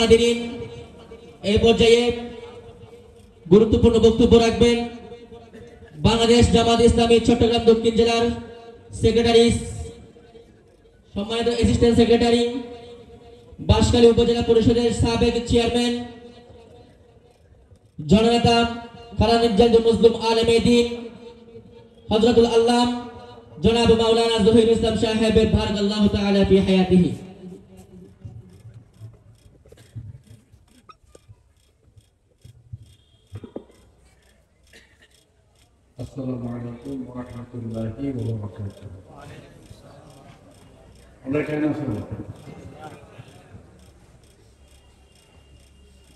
হাদিরিন, এই পর্যায়ে গুরুত্বপূর্ণ বক্তব্য রাখবেন বাংলাদেশ জামাত ইসলামী চট্টগ্রাম দক্ষিণ জেলার সেক্রেটারি, সম্মানিত অ্যাসিস্ট্যান্ট সেক্রেটারি, বাঁশখালী উপজেলা পরিষদের সাবেক চেয়ারম্যান, জননেতা ফারানিজাল মুসলিম আলেমে দ্বীন হযরতুল আল্লাম জনাব মাওলানা জহির ইসলাম সাহেব বারাকাল্লাহু তাআলা ফি হায়াতিহি। আসসালামু আলাইকুম ওয়া রাহমাতুল্লাহি ওয়া বারাকাতুহু। আমরা কেন আছেন?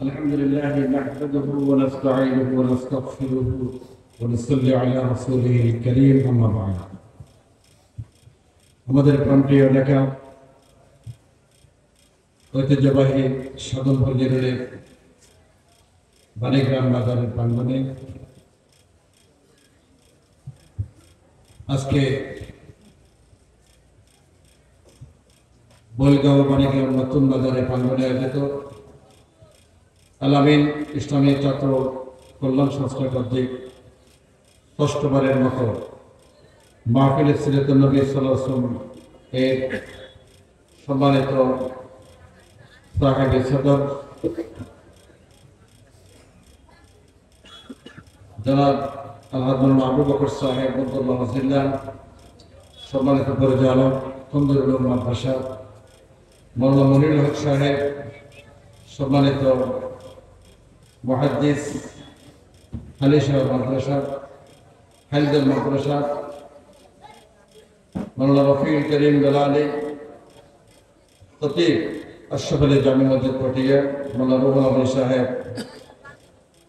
আলহামদুলিল্লাহ নাহমাদুহু ওয়া নাস্তাঈনুহু ওয়া নাস্তাগফিরুহু ওয়া নুসাল্লি আলা রাসূলিল কারীম, আম্মা বা'দ। আমাদের প্রান্তীয় এলাকা ঐতিহ্যবাহী সাধনপুর জেলার বাণীগ্রাম বাজারের প্রাঙ্গণে আজকে বৈলগাঁও বাণীগ্রাম নতুন বাজারে প্রাঙ্গণে আয়োজিত আলামিন ইসলামী ছাত্র কল্যাণ সংস্থা কর্তৃক ষষ্ঠবারের মতো মাহফিলে সিরাতুন নবী সাল্লাল্লাহু আলাইহি ওয়াসাল্লাম এর সম্মানিত সাহেবে সদর জনাব আলহাজ আবু বকর সাহেব আব্দুল্লাহ জিল্লা, সম্মানিত পরিচালক তন্দুরুল উলুম মাদ্রাসা মাওলানা মনিরুল হক সাহেব, সম্মানিত মুহাদ্দিস হালিশা মাদ্রাসা হাইলদুল মাদ্রাসা মাওলানা রফিউল করিম দলালি, খতিব আশরাফ আলী জামি মসজিদ পটিয়া মাওলানা রুহুল আমিন সাহেব,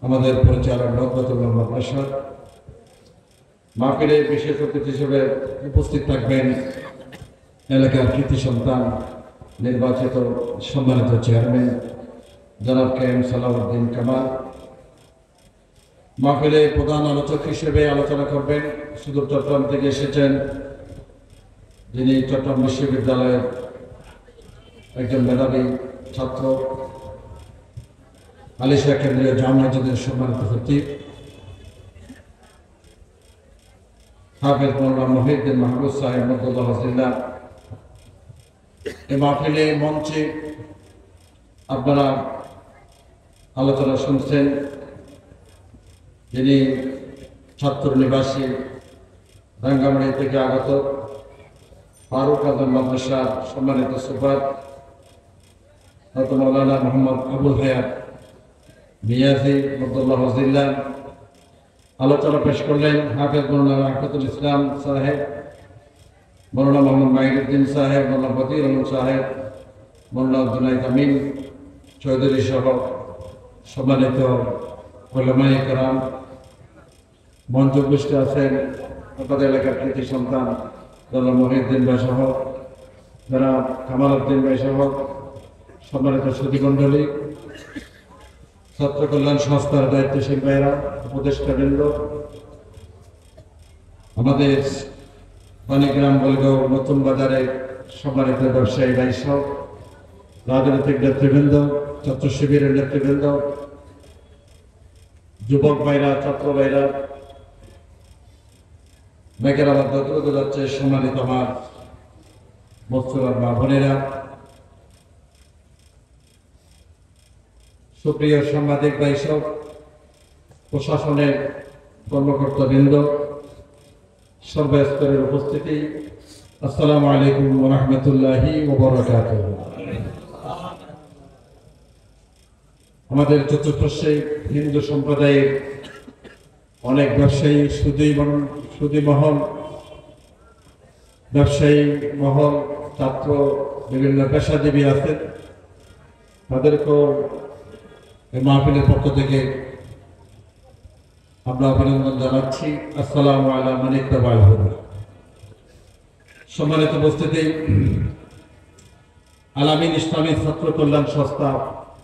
আমাদের পরিচালক নওগাতুল মাদ্রাসা। মাহফিলে বিশেষ অতিথি হিসেবে উপস্থিত থাকবেন এলাকার কৃতি সন্তান নির্বাচিত সম্মানিত চেয়ারম্যান জনাব কেএম সালাউদ্দিন কামাল। মাহফিলে প্রধান আলোচক হিসেবে আলোচনা করবেন সুদূর চট্টগ্রাম থেকে এসেছেন, যিনি চট্টগ্রাম বিশ্ববিদ্যালয়ের একজন মেধাবী ছাত্র, আলিশা কেন্দ্রীয় জামে মসজিদের সম্মানিত খতিব হাফেজ মাওলানা মহিউদ্দিন মাহমুদ সাহেব আব্দুল্লাহ জিল্লা। এই মাহফিলে মঞ্চে আপনারা আলোচনা শুনছেন, যিনি ছাত্র নিবাসী রাঙ্গামাটি থেকে আগত ফারুক আজম মাদ্রাসার সম্মানিত সুপার মাওলানা মোহাম্মদ আবুল হায়াত মিয়াজি আব্দুল্লাহ জিল্লা। আলোচনা পেশ করলেন হাফেজ মাওলানা রাহমাতুল ইসলাম সাহেব, মাওলানা মোহাম্মদ মাহিউদ্দিন সাহেব, মাওলানা ফতিউল আলম সাহেব, মাওলানা জুনাইদ আমিন চৌধুরী সহ সম্মানিত উলামায়ে কেরাম। মঞ্চে উপস্থিত আছেন আপনাদের এলাকার কৃতি সন্তান জনাব মহিউদ্দিন ভাই সহ জনাব কামাল উদ্দিন ভাই সহ সম্মানিত সুধীমণ্ডলী, ছাত্র কল্যাণ সংস্থার দায়িত্বশীল ভাইরা, উপদেষ্টাবৃন্দ, আমাদের বাণীগ্রাম বৈলগাঁও নতুন বাজারে সম্মানিত ব্যবসায়ী ভাই সহ রাজনৈতিক নেতৃবৃন্দ, ছাত্র শিবিরের নেতৃবৃন্দ, যুবক ভাইরা, ছাত্র ভাইরা, মেঘের আবার দ্রুত যাচ্ছে সম্মানিত আমার মস্তুরার মা বোনেরা, সুপ্রিয় সাংবাদিক ভাই সব, প্রশাসনের কর্মকর্তাবৃন্দ, সর্বস্তরের উপস্থিতি, আসসালামু আলাইকুম ওয়া রাহমাতুল্লাহি ওয়া বারাকাতুহু। আমাদের চতুর্পার্শ্বে হিন্দু সম্প্রদায়ের অনেক ব্যবসায়ী, সুদী মহল, ব্যবসায়ী মহল, ছাত্র, বিভিন্ন পেশাজীবী আছেন, তাদেরকেও এই মাহফিলের পক্ষ থেকে আমরা অভিনন্দন জানাচ্ছি। আসসালামু আলা মান ইত্তাবা'আল হুদা। সম্মানিত উপস্থিতি, আলামিন ইসলামী ছাত্র কল্যাণ সংস্থা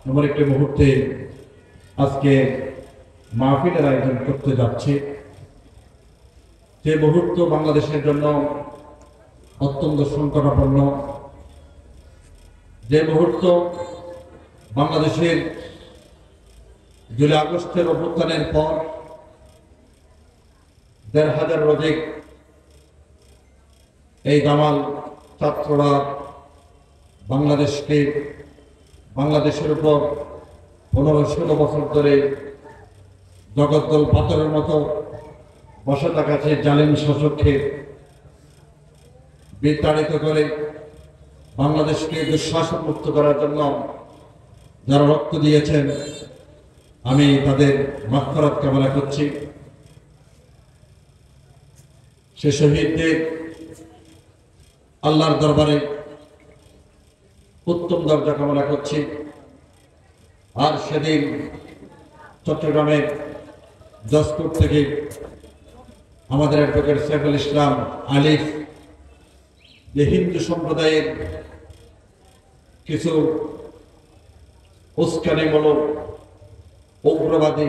এমন একটি মুহূর্তে আজকে মাহফিলের আয়োজন করতে যাচ্ছে, যে মুহূর্ত বাংলাদেশের জন্য অত্যন্ত সংকটাপন্ন, যে মুহূর্ত বাংলাদেশের জুলাই আগস্টের অভ্যুত্থানের পর ১,৫০০ অধিক এই দামাল ছাত্ররা বাংলাদেশের উপর ১৫-১৬ বছর ধরে জগদ্দল পাথরের মতো বসে থাকাছে জালিম শাসককে বিতাড়িত করে বাংলাদেশকে দুঃশাসন মুক্ত করার জন্য যারা রক্ত দিয়েছেন, আমি তাদের মাগফিরাত কামনা করছি। সে শহীদদের আল্লাহর দরবারে উত্তম দরজা কামনা করছি। আর সেদিন চট্টগ্রামের জজকোট থেকে আমাদের অ্যাডভোকেট সাইফুল ইসলাম আলিফ যে হিন্দু সম্প্রদায়ের কিছু উস্কানিমূলক উগ্রবাদী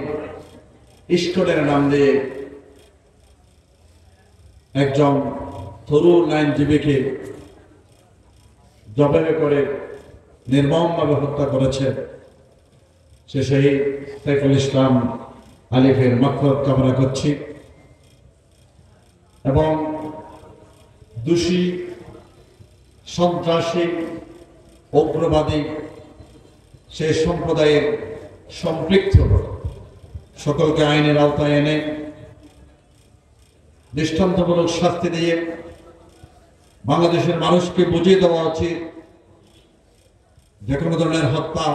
ইস্কনের নাম দিয়ে একজন তরুণ আইনজীবীকে জবাই করে নির্মমভাবে হত্যা করেছে, সে শহীদ সাইফুল ইসলাম আলিফের মাগফিরাত কামনা করছি। এবং দোষী সন্ত্রাসী উগ্রবাদী সে সম্প্রদায়ের সম্পৃক্ত সকলকে আইনের আওতায় এনে দৃষ্টান্তমূলক শাস্তি দিয়ে বাংলাদেশের মানুষকে বুঝিয়ে দেওয়া উচিত, যে কোনো ধরনের হত্যা,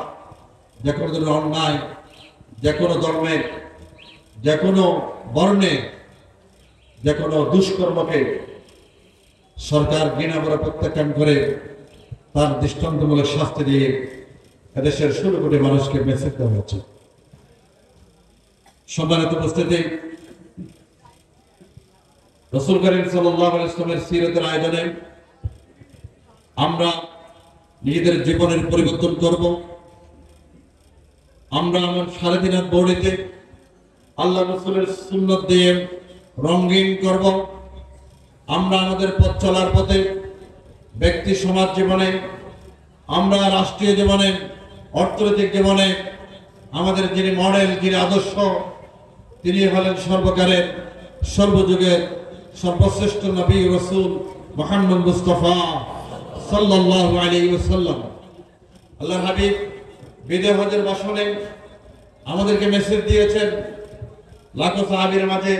যে কোনো ধরনের অন্যায়, যে কোনো ধর্মের, যে কোনো বর্ণের, যে কোনো দুষ্কর্মকে সরকার ঘৃণা করে প্রত্যাখ্যান করে তার দৃষ্টান্তমূলক শাস্তি দিয়ে এদেশের ১৬ কোটি মানুষকে মেসেজ দেওয়া হচ্ছে। সম্মানিত উপস্থিতি, রাসূল করিম সাল্লাল্লাহু আলাইহি ওয়াসাল্লামের সিরাতের আয়োজনে আমরা নিজেদের জীবনের পরিবর্তন করব। আমরা আমার 3.5 হাত বড়িতে আল্লাহ রাসূলের সুন্নাত দিয়ে রঙিন করব। আমরা আমাদের পথ চলার পথে ব্যক্তি সমাজ জীবনে, আমরা রাষ্ট্রীয় জীবনে, অর্থনৈতিক জীবনে আমাদের যিনি মডেল, যিনি আদর্শ, তিনি হলেন সর্বকালের সর্বযুগের সর্বশ্রেষ্ঠ নবী রাসূল মুহাম্মদ মুস্তাফা সাল্লাল্লাহু আলাইহি ওয়াসাল্লাম। আল্লাহর হাবিব বিদায় হজের ভাষণে আমাদেরকে মেসেজ দিয়েছেন। লাখো সাহাবীর মাঝে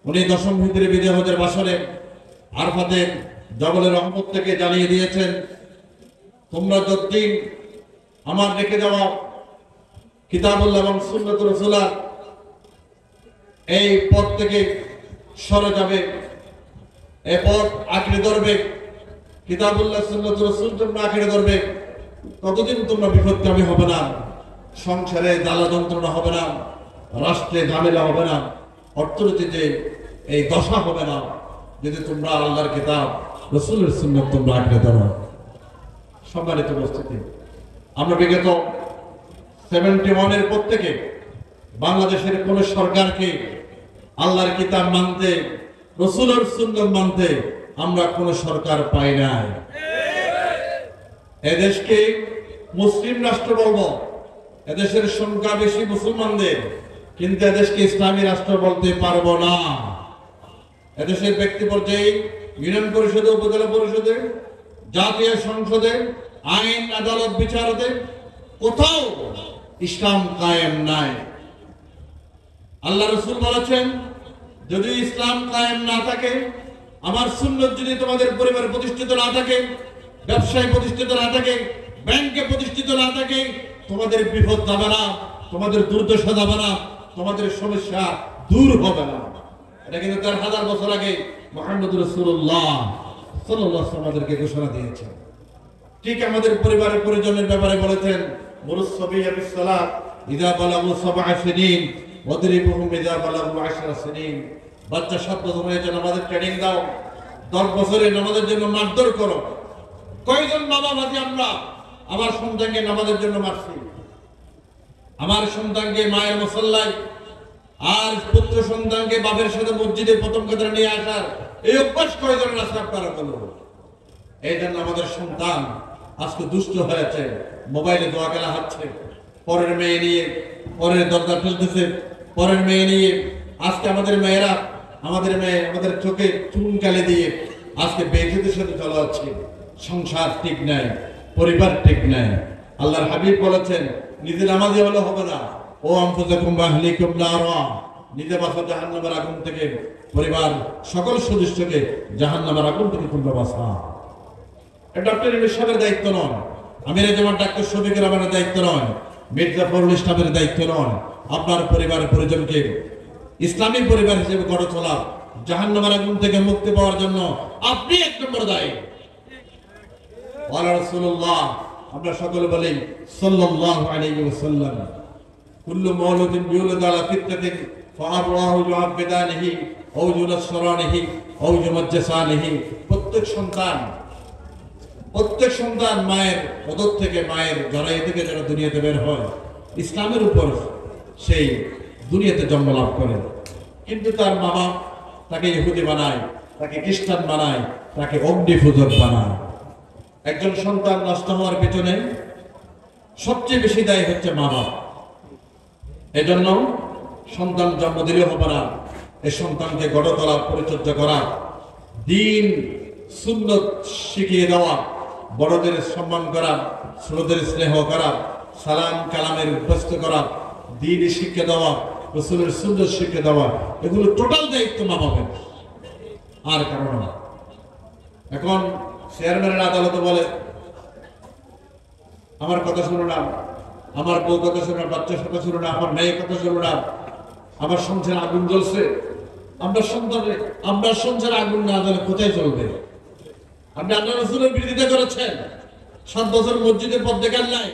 উনি 10ম হিজরি বিদায় হজের ভাষণে আরফাতে জবলের রহমত থেকে জানিয়ে দিয়েছেন, তোমরা যতদিন আমার রেখে যাওয়া কিতাবুল্লাহ এবং সুন্নাত রাসূলের এই পথ থেকে সরে যাবে, এই পথ আঁকড়ে ধরবে, কিতাবুল্লাহ সুন্নাত রাসূল তোমরা আঁকড়ে ধরবে, ততদিন তোমরা বিপদগামী হবে না, সংসারে জ্বালা যন্ত্রণা হবে না, রাষ্ট্রে ঝামেলা হবে না, অর্থনীতিতে এই দশা হবে না, যদি তোমরা আল্লাহর কিতাব রাসূলের সুন্নাত তোমরা আঁকড়ে ধরো। সম্মানিত উপস্থিতি, আমরা বিগত 71-এর পর থেকে বাংলাদেশের কোন সরকারকে আল্লাহর কিতাব মানতে, রাসূলের সুন্নাত মানতে আমরা কোন সরকার পাই নাই। এদেশকে মুসলিম রাষ্ট্র বলবো, এদেশের সংখ্যা বেশি মুসলমানদের, কিন্তু এদেশকে ইসলামী রাষ্ট্র বলতে পারবো না। এদেশের ব্যক্তি পর্যায়ে, ইউনিয়ন পরিষদে, উপজেলা পরিষদে, জাতীয় সংসদে, আইন আদালত বিচারতে কোথাও ইসলাম কায়েম নাই। আল্লাহ রাসূল বলেছেন, যদি ইসলাম কায়েম না থাকে, আমার সুন্নাত যদি তোমাদের পরিবারে প্রতিষ্ঠিত না থাকে, ব্যবসায় প্রতিষ্ঠিত না থাকে, ব্যাংকে প্রতিষ্ঠিত না থাকে, তোমাদের বিপদ যাবে না, তোমাদের দুর্দশা যাবে না, তোমাদের সমস্যা দূর হবে না। এটা কিন্তু ১,০০০ বছর আগে মুহাম্মদ রাসূলুল্লাহ সাল্লাল্লাহু আলাইহি ওয়াসাল্লাম আমাদেরকে ঘোষণা দিয়েছেন। ঠিক আমাদের পরিবারের পরিজনের ব্যাপারে বলেছেন, মুরুসসাবিয়া বিসসালাত ইযা বালাগু ৭ সিনিন ওয়াদরিবুহুম ইযা বালাগু ১০ সিনিন। বাচ্চা ৭ বছর হয়েছে, নামাজের ট্রেনিং দাও, ১০ বছরে নামাজের জন্য মারধর করো। কয়জন বাবা মাঝে আমরা আমার সন্তানকে নামাজের জন্য মারছি? আমার সন্তানকে মায়ের মুসল্লায় আর পুত্র সন্তানকে বাপের সাথে মসজিদে প্রথম কাতারে নিয়ে আসার এই অভ্যাস কয়জনের আছে আপনারা বলুন? এই জন্য আমাদের সন্তান আজকে দুষ্ট হয়েছে, মোবাইলে দোয়া খেলা হচ্ছে, পরের মেয়ে নিয়ে পরের দরজা ফেলতেছে, পরের মেয়ে নিয়ে। আজকে আমাদের মেয়েরা আমাদের চোখে চুন কালে দিয়ে আজকে বেজুদের সাথে চলা হচ্ছে। সংসার ঠিক নাই, পরিবার ঠিক নাই। আল্লাহর হাবিব বলেছেন, নিজে নামাজি হলে হবে না, ও আনফুসাকুম ওয়া আহলিকুম নারা, নিজে বাঁচো জাহান্নামের আগুন থেকে, পরিবার সকল সদস্যকে জাহান্নামের আগুন থেকে তোমরা বাঁচাও। এটা ডক্টর ইউনূস সাহেবের দায়িত্ব নয়, আমির জামাত ডাক্তার শফিকুর রহমানের দায়িত্ব নয়, মির্জা ফখরুল ইসলামের দায়িত্ব নয়। আপনার পরিবারের পরিজনকে ইসলামী পরিবার হিসেবে গড়ে তোলা, জাহান্নামের আগুন থেকে মুক্তি পাওয়ার জন্য আপনি এক নম্বর দায়ী। ওয়ালা রাসূলুল্লাহ, আমরা সকলে বলি সাল্লাল্লাহু আলাইহি ওয়াসাল্লাম, কুল্লু মাওলুদিন ইউলাদু আলা ফিতরাতিন ফাআবওয়াহু ইউআব্বিদানিহি আও ইউনাসরানিহি আও ইউমাজ্জিসানিহি। প্রত্যেক সন্তান মায়ের উদর থেকে, মায়ের জরায়ু থেকে যারা দুনিয়াতে বের হয়, ইসলামের উপর সেই দুনিয়াতে জন্ম লাভ করে। কিন্তু তার মা বাপ তাকে ইহুদি বানায়, তাকে খ্রিস্টান বানায়, তাকে অগ্নি পূজক বানায়। একজন সন্তান নষ্ট হওয়ার পেছনে সবচেয়ে বেশি দায়ী হচ্ছে মা বাপ। এজন্য সন্তান জন্ম দিলেও হবে না, এই সন্তানকে গড়ে তোলা, পরিচর্যা করা, দ্বীন সুন্নত শিখিয়ে দেওয়া, বড়দের সম্মান করা, ছোটদের স্নেহ করা, সালাম কালামের অভ্যস্ত করা, দ্বীন শিক্ষা দেওয়া, রাসূলের সুন্নাত শিক্ষা দেওয়া, এগুলো টোটাল দায়িত্ব মা বাবার, আর কারণ না। এখন চেয়ারম্যানের আদালতে বলে, আমার কথা শুনো না, আমার বউ কথা শুনো না, বাচ্চার কথা শুনো না, আমার মেয়ের কথা শুনো না, আমার সংসারে আগুন জ্বলছে। আমরা সংসারে আগুন না জ্বলে কোথায় চলবে? আপনি আল্লাহ রাসূলের বিরোধিতা করেছেন, 7 বছর মসজিদের পথ দেখান নাই,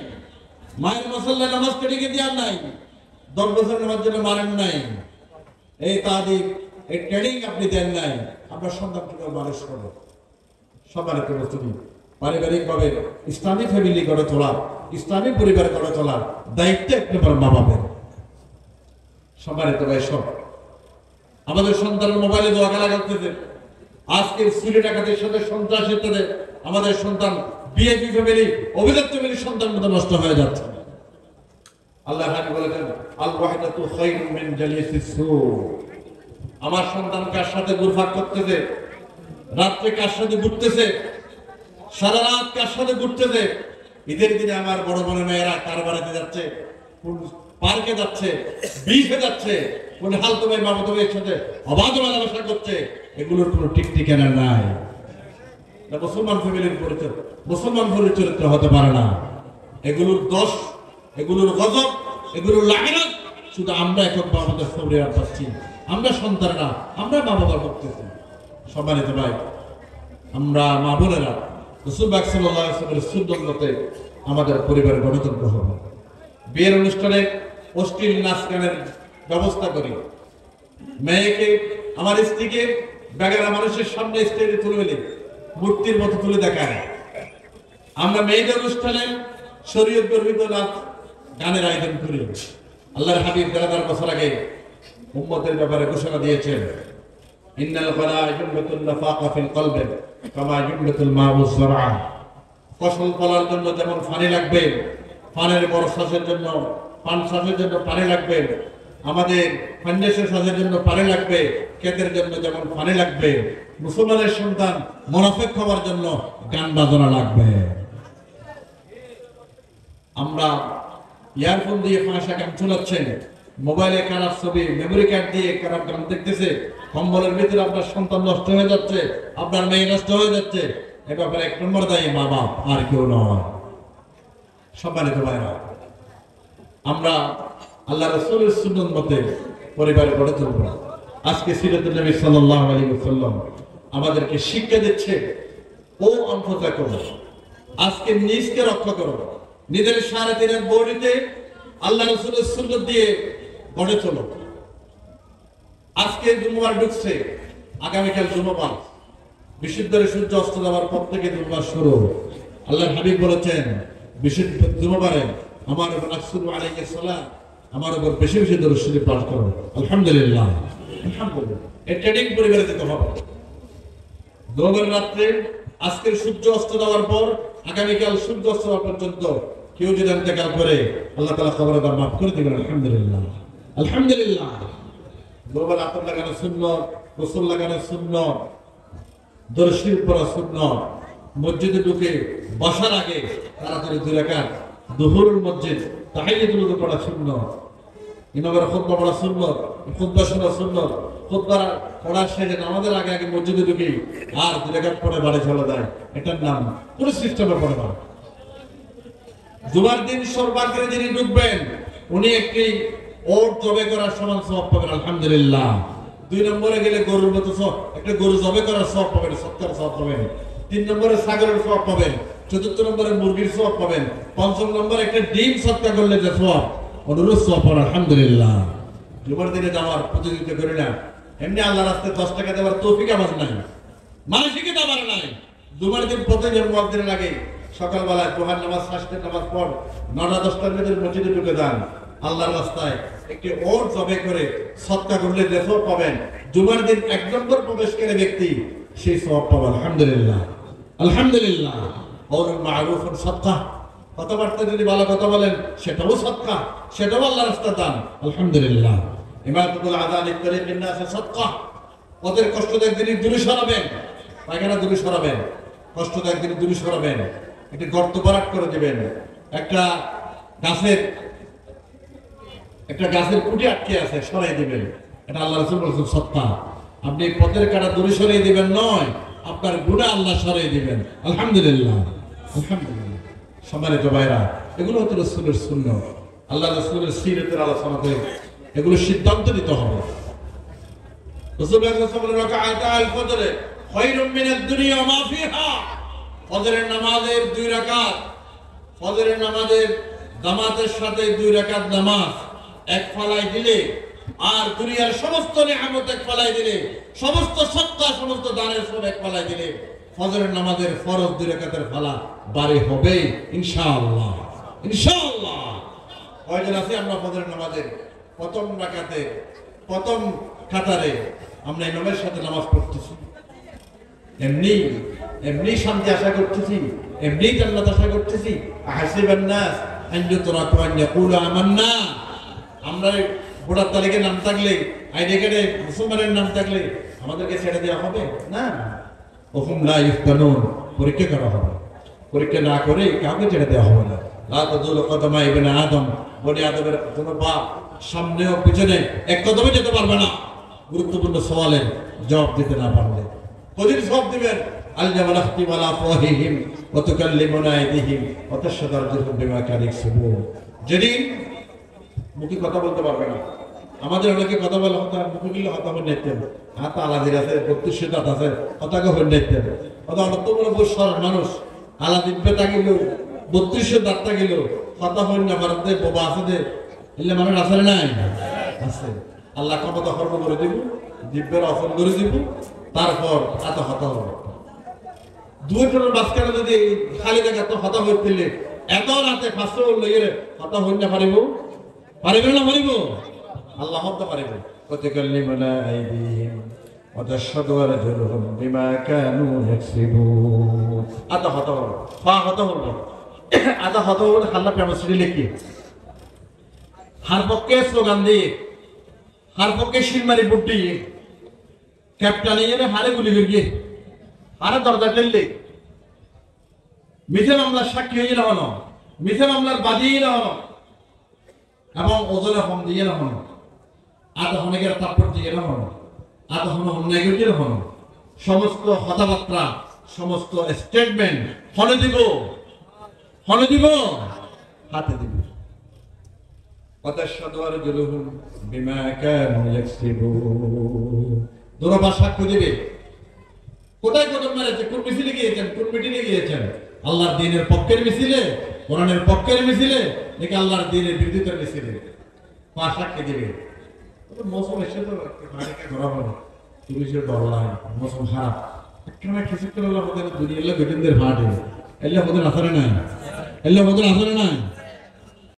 মায়ের মুসল্লায় নামাজ পড়িয়ে দেওয়ার নাই, 10 বছর নামাজ জন্য মারেন নাই, এই তাদিব, এই ট্রেনিং আপনি দেন নাই। আমরা সন্তান কিভাবে মানুষ করবো? সম্মানিত উপস্থিতি, পারিবারিকভাবে ইসলামী ফ্যামিলি গড়ে তোলা, ইসলামী পরিবার গড়ে তোলার দায়িত্ব একবার মা বাবার। সম্মানিত ভাই, সব আমাদের সন্তানের মোবাইলে দোয়া খেলা করতেছে। আজকে চুরি ডাকাতের সাথে সন্ত্রাসের সাথে আমাদের সন্তান বিএপি ফ্যামিলি, অভিজাত ফ্যামিলির সন্তান মতো নষ্ট হয়ে যাচ্ছে। আল্লাহ হাবিব বলেছেন, আল ওয়াহিদাতু খায়রুম মিন জালিসিস সু। আমার সন্তান কার সাথে ঘুরফাক করতেছে, রাত্রে কার সাথে ঘুরতেছে, সারা রাত কার সাথে ঘুরতেছে। ঈদের দিনে আমার বড় বড় মেয়েরা কার বাড়িতে যাচ্ছে, কোন পার্কে যাচ্ছে, বিচে যাচ্ছে, কোন হালতো ভাই মামাতো ভাইয়ের সাথে অবাধ মেলামেশা করছে, এগুলোর কোনো ঠিক ঠিকানা নাই। মুসলমান ফ্যামিলির পরিচয়, মুসলমান ফ্যামিলির চরিত্র হতে পারে না। এগুলোর দোষ, এগুলোর গজব, এগুলোর লাগানত শুধু আমরা একবার আমাদের পরিবার পাচ্ছি, আমরা সন্তানরা, আমরা মা বাবার করতেছি। সম্মানিত ভাই, আমরা মা বোনেরা রাসূল সাল্লাল্লাহু আলাইহি ওয়াসাল্লামের সুন্নাত মতে আমাদের পরিবারের গণতন্ত্র হবে। বিয়ের অনুষ্ঠানে অশ্লীল নাচ গানের ব্যবস্থা করি, মেয়েকে, আমার স্ত্রীকে বেগানা মানুষের সামনে স্টেজে তুলে এলে মূর্তির মতো তুলে দেখায়। আমরা মেয়েদের অনুষ্ঠানে শরীয়ত গর্বিত নাচ গানের আয়োজন করি। আল্লাহর হাবিব 1000 বছর আগে উম্মতের ব্যাপারে ঘোষণা দিয়েছেন, ইন্নাল গলা ইউনবাতুল নাফাকা ফিল কলবি কামা ইউনবাতুল মাউ যারআ। ফসল ফলার জন্য যেমন পানি লাগবে, পানের বড় চাষের জন্য, পান চাষের জন্য পানি লাগবে, আমাদের ফান্ডেশন চাষের জন্য পানি লাগবে, ক্ষেতের জন্য যেমন পানি লাগবে, মুসলমানের সন্তান মুনাফিক হওয়ার জন্য গান বাজনা লাগবে। আমরা ইয়ারফোন দিয়ে ফাঁসা গান শোনাচ্ছেন, মোবাইলে খারাপ ছবি, মেমোরি কার্ড দিয়ে খারাপ গান দেখতেছে, কম্বলের ভিতরে আপনার সন্তান নষ্ট হয়ে যাচ্ছে, আপনার মেয়ে নষ্ট হয়ে যাচ্ছে। এ ব্যাপারে 1 নম্বর দায়ী মা বাপ, আর কেউ নয়। সম্মানিত ভাইরা, আমরা আল্লাহ রাসূলের সুন্নাত মতে পরিবার গড়ে তুলব। আজকে সিরাতুন নবী সাল্লাল্লাহু আলাইহি ওয়াসাল্লাম আমাদেরকে শিক্ষা দিচ্ছে, ও আনফুসাকুম, আজকে নিজকে রক্ষা করো, নিজের 3.5 বডিতে আল্লাহ রাসূলের সুন্নাত দিয়ে গড়ে তোলো। আজকে জুমবার ঢুকছে, আগামীকাল জুমবার, বিশুদ্ধের সূর্য অস্ত যাওয়ার পর থেকে জুমবার শুরু। আল্লাহর হাবিব বলেছেন, বিশুদ্ধ জুমবারে আমার উপর রাসূল আলাইহিস সালাম, আমার উপর বেশি বেশি দরুদ শরীফ পাঠ করো। আলহামদুলিল্লাহ, আলহামদুলিল্লাহ। এই ট্রেনিং পরিবারে দিতে হবে। জুমবার রাত্রে আজকের সূর্য অস্ত যাওয়ার পর আগামীকাল সূর্যাস্ত পর্যন্ত কেউ যদি ইন্তেকাল করে আল্লাহ তাআলা কবরে তার মাফ করে দিবেন। আলহামদুলিল্লাহ, আলহামদুলিল্লাহ। গোবর আতর লাগানো সুন্নত, গোসল লাগানো সুন্নত, দরুদ শরীফ পড়া সুন্নত, মসজিদে ঢুকে বসার আগে তাড়াতাড়ি 2 রাকাত দুহুরুল মসজিদ তাহিয়াতুল ওযু পড়া সুন্নত, ইমামের খুতবা পড়া সুন্নত, খুতবা শোনা সুন্নত, খুতবা পড়ার শেষে নামাজের আগে আগে মসজিদে ঢুকে আর 2 রাকাত পড়ে বাড়ি চলে যায়, এটার নাম কোন সিস্টেমে পড়ে না। জুমার দিন সর্বাগ্রে যিনি ঢুকবেন উনি একটি ওট জবে করার সমান সওয়াব পাবেন। আলহামদুলিল্লাহ। 2 নম্বরে গেলে গরুর মতো একটা গরু জবে করার সওয়াব পাবেন, সৎকার সওয়াব পাবেন। 3 নম্বরে ছাগলের সওয়াব পাবেন। 4 নম্বরে মুরগির সওয়াব পাবেন। 5 নম্বরে একটা ডিম সৎকার করলে যে সওয়াব, অনুরূপ সওয়াব পাবেন। আলহামদুলিল্লাহ। জুমার দিনে যাওয়ার প্রতিযোগিতা করি না, এমনি আল্লাহর রাস্তায় 10 টাকা দেওয়ার তৌফিক আমার নাই, মানসিকতা আমার নাই। জুমার দিন প্রতিদিন মুয়াজ্জিনের আগে সকালবেলায় দুহার নামাজ, শাস্তের নামাজ পড় 9টা-10টার মধ্যে মসজিদে ঢুকে যান, আল্লাহর রাস্তায় একটি ওট জবে করে সদকা করলে যে সওয়াব পাবেন, জুমার দিন 1 নম্বর প্রবেশকারী ব্যক্তি সেই সওয়াব পাবেন। আলহামদুলিল্লাহ, আলহামদুলিল্লাহ। কওলুল মা'রুফুন সাদকা, কথাবার্তা যদি ভালো কথা বলেন সেটাও সাদকা, সেটাও আল্লাহর রাস্তায় দান। আলহামদুলিল্লাহ। ইমাদাতুল আযানি তরিকিন নাস সাদকা, ওদের কষ্টদায়ক জিনিস দূরে সরাবেন, পায়খানা দূরে সরাবেন, কষ্টদায়ক জিনিস দূরে সরাবেন, একটি গর্ত ভরাট করে দিবেন, একটা গাছের কুটি আটকে আছে সরাই দিবেন, এটা আল্লাহ রাসূল বলেছেন সদকা। আপনি পথের কাটা দূরে সরিয়ে দিবেন নয়, আপনার গুনাহ আল্লাহ সরিয়ে দিবেন। আলহামদুলিল্লাহ, আলহামদুলিল্লাহ। সম্মানিত ভাইরা, এগুলো হচ্ছে রাসূলের সুন্নাত, আল্লাহ রাসূলের সিরাতের আলোচনাতে এগুলো সিদ্ধান্ত নিতে হবে। রাসূল সাল্লাল্লাহু রাকাআতাল ফজরে খায়রুম মিনাদ দুনিয়া ওয়া মা ফিহা, ফজরের নামাজের 2 রাকাত, ফজরের নামাজের জামাতের সাথে 2 রাকাত নামাজ এক ফালায় দিলে, আর দুনিয়ার সমস্ত নিয়ামত এক ফালায় দিলে, সমস্ত সদকা সমস্ত দানের সব এক ফালায় দিলে, ফজরের নামাজের ফরজ 2 রাকাতের ফালা বাড়ি হবে ইনশাআল্লাহ, ইনশাআল্লাহ। কয়জন আছি আমরা ফজরের নামাজের প্রথম রাকাতে প্রথম কাতারে আমরা ইমামের সাথে নামাজ পড়তেছি, এমনি শান্তি আশা করতেছি, এমনি জান্নাত আশা করতেছি। আহাসিবান নাস আন ইউতরাকু আন ইয়াকুলু আমান্না, আমরা ভোটার তালিকায় নাম থাকলে, আইডি কার্ডে মুসলমানের নাম থাকলে আমাদেরকে ছেড়ে দেওয়া হবে না। ওহুম লা ইফতানুন, পরীক্ষা করা হবে, পরীক্ষা না করে কাউকে ছেড়ে দেওয়া হবে না। লা তাযুলু কদমা ইবনে আদম, বনি আদমের কোনো পা সামনে ও পিছনে এক কদমে যেতে পারবে না গুরুত্বপূর্ণ সওয়ালের জবাব দিতে না পারলে। কদিন সব দিবেন আল-জামাল আখতি ওয়ালা ফাহিহিম ওয়া তুকাল্লিমুনা আইদিহিম ওয়া তাশহাদু আরজুলুহুম বিমা কানু ইয়াকসিবুন, যেদিন মুখে কথা বলতে পারবে না। আমাদের অনেকে কথা বলে হতা মুখে গিলে হতা হয়ে নিতেন, হাত আলাদির আছে 32 দাঁত আছে, হতাকে হয়ে নিতেন। হতা অত বড় বড় মানুষ আলাদিন পেটা গেল 32 দাঁতটা গেল, হতা হয়ে না মারতে বাবা আছে দে, এলে মানুষ আছে নাই? আছে। আল্লাহ ক্ষমতা কর্ম করে দিব, দিব্যের অফল করে দিব, তারপর এত হতা হবে। 2 জনের মাঝখানে যদি খালি জায়গা তো হতা হয়ে ফেললে এত রাতে 500 লইয়ে হতা হই না পারিব, পারিবে না পারিব? আল্লাহ হতে পারিবে। ওয়াতাকাল্লিমুনা আইদিহিম ওয়া তাশহাদু আরজুলুহুম বিমা কানু ইয়াকসিবুন। এত হতা হবে, পা হতা হবে, এত হতা হবে। আল্লাহ প্রেমশ্রী লিখি হার পক্ষে স্লোগান দিয়ে, হার পক্ষে শিলমারি বুটি ক্যাপ্টানি এনে হারে গুলি করিয়ে হারে দরজা টেললে মিথ্যা মামলার সাক্ষী হয়ে না হলো, মিথ্যা মামলার বাদী না হলো, এবং ওজনে কম দিয়ে না হলো, আধা অনেকের তাৎপর্য দিয়ে না হলো, আধা হলো অন্যায় করে হলো, সমস্ত কথাবার্তা সমস্ত স্টেটমেন্ট হলে দিব, হলে দিব, হাতে দিব। وتشهد أرجلهم بما كانوا يكسبون। দুরবা সাক্ষ্য দিবে। কোথায় কদম মেরেছে, কোন মিছিলে গিয়েছেন, কোন মিটিংয়ে গিয়েছেন? আল্লাহর দ্বীনের পক্ষের মিছিলে, কোরআনের পক্ষের মিছিলে, নাকি আল্লাহর দ্বীনের বিরোধিতার মিছিলে? পা সাক্ষী দিবে। মৌসুম এসে তো বাড়িকে ঘোরা হবে, পুলিশের ডর লাগে, মৌসুম খারাপ। কেন কিছু করে দুনিয়া এলে বেটিনদের হাট এলে ওদের আসরে নাই, এলে ওদের আসরে নাই।